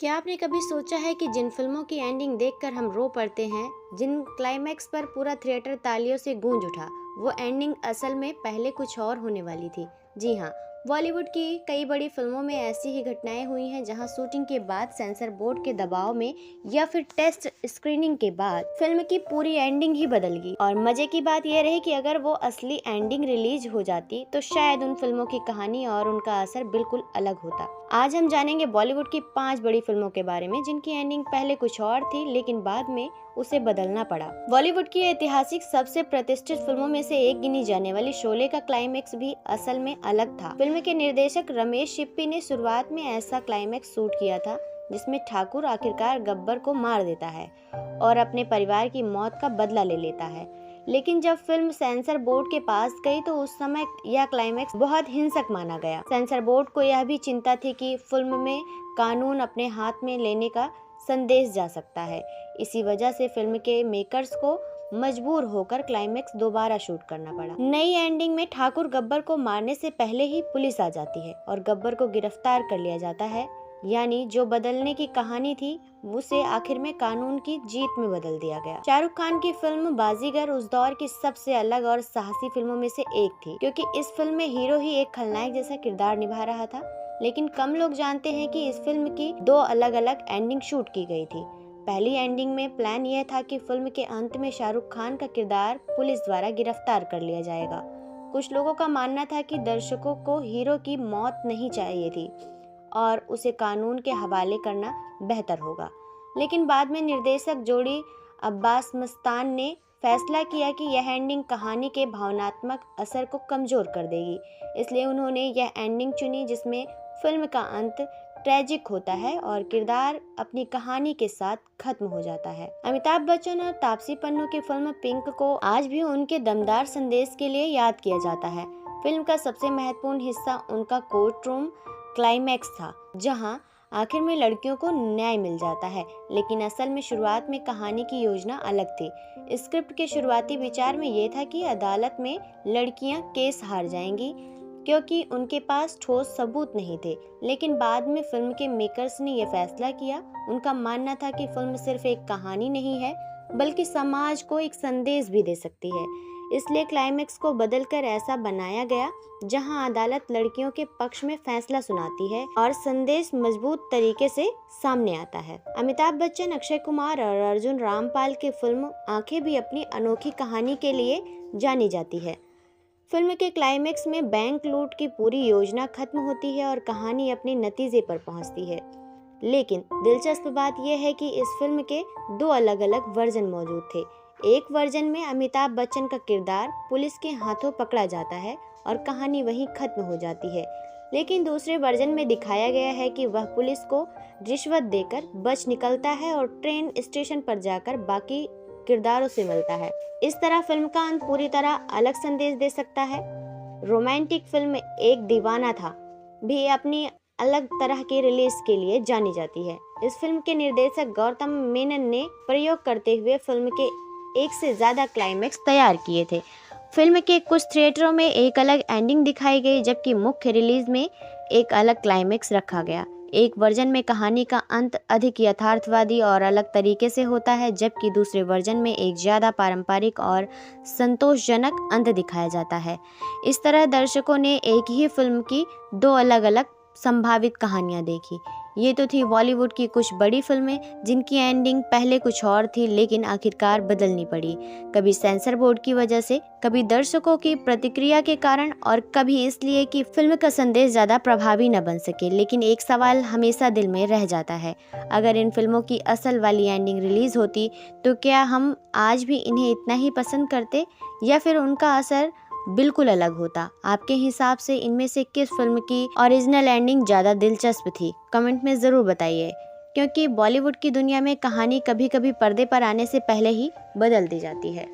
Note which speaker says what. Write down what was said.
Speaker 1: क्या आपने कभी सोचा है कि जिन फिल्मों की एंडिंग देखकर हम रो पड़ते हैं, जिन क्लाइमैक्स पर पूरा थिएटर तालियों से गूंज उठा, वो एंडिंग असल में पहले कुछ और होने वाली थी। जी हाँ, बॉलीवुड की कई बड़ी फिल्मों में ऐसी ही घटनाएं हुई हैं जहां शूटिंग के बाद सेंसर बोर्ड के दबाव में या फिर टेस्ट स्क्रीनिंग के बाद फिल्म की पूरी एंडिंग ही बदल गई। और मजे की बात यह रही कि अगर वो असली एंडिंग रिलीज हो जाती तो शायद उन फिल्मों की कहानी और उनका असर बिल्कुल अलग होता। आज हम जानेंगे बॉलीवुड की 5 बड़ी फिल्मों के बारे में जिनकी एंडिंग पहले कुछ और थी लेकिन बाद में उसे बदलना पड़ा। बॉलीवुड की ऐतिहासिक सबसे प्रतिष्ठित फिल्मों में से एक गिनी जाने वाली शोले का क्लाइमैक्स भी असल में अलग था। फिल्म के निर्देशक रमेश सिप्पी ने शुरुआत में ऐसा क्लाइमैक्स शूट किया था जिसमें ठाकुर आखिरकार गब्बर को मार देता है और अपने परिवार की मौत का बदला ले लेता है। लेकिन जब फिल्म सेंसर बोर्ड के पास गई तो उस समय यह क्लाइमैक्स बहुत हिंसक माना गया। सेंसर बोर्ड को यह भी चिंता थी कि फिल्म में कानून अपने हाथ में लेने का संदेश जा सकता है। इसी वजह से फिल्म के मेकर्स को मजबूर होकर क्लाइमैक्स दोबारा शूट करना पड़ा। नई एंडिंग में ठाकुर गब्बर को मारने से पहले ही पुलिस आ जाती है और गब्बर को गिरफ्तार कर लिया जाता है, यानी जो बदलने की कहानी थी उसे आखिर में कानून की जीत में बदल दिया गया। शाहरुख खान की फिल्म बाजीगर उस दौर की सबसे अलग और साहसी फिल्मों में से एक थी, क्योंकि इस फिल्म में हीरो ही एक खलनायक जैसा किरदार निभा रहा था। लेकिन कम लोग जानते हैं कि इस फिल्म की 2 अलग अलग एंडिंग शूट की गई थी। पहली एंडिंग में प्लान यह था कि फिल्म के अंत में शाहरुख खान का किरदार पुलिस द्वारा गिरफ्तार कर लिया जाएगा। कुछ लोगों का मानना था कि दर्शकों को हीरो की मौत नहीं चाहिए थी और उसे कानून के हवाले करना बेहतर होगा। लेकिन बाद में निर्देशक जोड़ी अब्बास मस्तान ने फैसला किया कि यह एंडिंग कहानी के भावनात्मक असर को कमजोर कर देगी, इसलिए उन्होंने यह एंडिंग चुनी जिसमें फिल्म का अंत ट्रेजिक होता है और किरदार अपनी कहानी के साथ खत्म हो जाता है। अमिताभ बच्चन और तापसी पन्नू की फिल्म पिंक को आज भी उनके दमदार संदेश के लिए याद किया जाता है। फिल्म का सबसे महत्वपूर्ण हिस्सा उनका कोर्ट रूम क्लाइमैक्स था, जहां आखिर में लड़कियों को न्याय मिल जाता है। लेकिन असल में शुरुआत में कहानी की योजना अलग थी। स्क्रिप्ट के शुरुआती विचार में ये था कि अदालत में लड़कियां केस हार जाएंगी क्योंकि उनके पास ठोस सबूत नहीं थे। लेकिन बाद में फिल्म के मेकर्स ने यह फैसला किया। उनका मानना था कि फिल्म सिर्फ एक कहानी नहीं है बल्कि समाज को एक संदेश भी दे सकती है। इसलिए क्लाइमैक्स को बदलकर ऐसा बनाया गया जहां अदालत लड़कियों के पक्ष में फैसला सुनाती है और संदेश मजबूत तरीके से सामने आता है। अमिताभ बच्चन, अक्षय कुमार और अर्जुन रामपाल की फिल्म आंखें भी अपनी अनोखी कहानी के लिए जानी जाती है। फिल्म के क्लाइमैक्स में बैंक लूट की पूरी योजना खत्म होती है और कहानी अपने नतीजे पर पहुंचती है। लेकिन दिलचस्प बात यह है कि इस फिल्म के 2 अलग अलग वर्जन मौजूद थे। एक वर्जन में अमिताभ बच्चन का किरदार पुलिस के हाथों पकड़ा जाता है और कहानी वहीं खत्म हो जाती है। लेकिन दूसरे वर्जन में दिखाया गया है कि वह पुलिस को रिश्वत देकर बच निकलता है और ट्रेन स्टेशन पर जाकर बाकी किरदारों से मिलता है। इस तरह फिल्म का अंत पूरी तरह अलग संदेश दे सकता है। रोमांटिक फिल्म एक दीवाना था भी अपनी अलग तरह की रिलीज के लिए जानी जाती है। इस फिल्म के निर्देशक गौतम मेनन ने प्रयोग करते हुए फिल्म के 1 से ज्यादा क्लाइमैक्स तैयार किए थे। फिल्म के कुछ थिएटरों में एक अलग एंडिंग दिखाई गई जबकि मुख्य रिलीज में एक अलग क्लाइमैक्स रखा गया। एक वर्जन में कहानी का अंत अधिक यथार्थवादी और अलग तरीके से होता है, जबकि दूसरे वर्जन में एक ज़्यादा पारंपरिक और संतोषजनक अंत दिखाया जाता है। इस तरह दर्शकों ने एक ही फिल्म की 2 अलग अलग संभावित कहानियां देखी। ये तो थी बॉलीवुड की कुछ बड़ी फिल्में जिनकी एंडिंग पहले कुछ और थी लेकिन आखिरकार बदलनी पड़ी, कभी सेंसर बोर्ड की वजह से, कभी दर्शकों की प्रतिक्रिया के कारण और कभी इसलिए कि फिल्म का संदेश ज़्यादा प्रभावी न बन सके। लेकिन एक सवाल हमेशा दिल में रह जाता है, अगर इन फिल्मों की असल वाली एंडिंग रिलीज होती तो क्या हम आज भी इन्हें इतना ही पसंद करते या फिर उनका असर बिल्कुल अलग होता? आपके हिसाब से इनमें से किस फिल्म की ओरिजिनल एंडिंग ज़्यादा दिलचस्प थी? कमेंट में ज़रूर बताइए, क्योंकि बॉलीवुड की दुनिया में कहानी कभी कभी पर्दे पर आने से पहले ही बदल दी जाती है।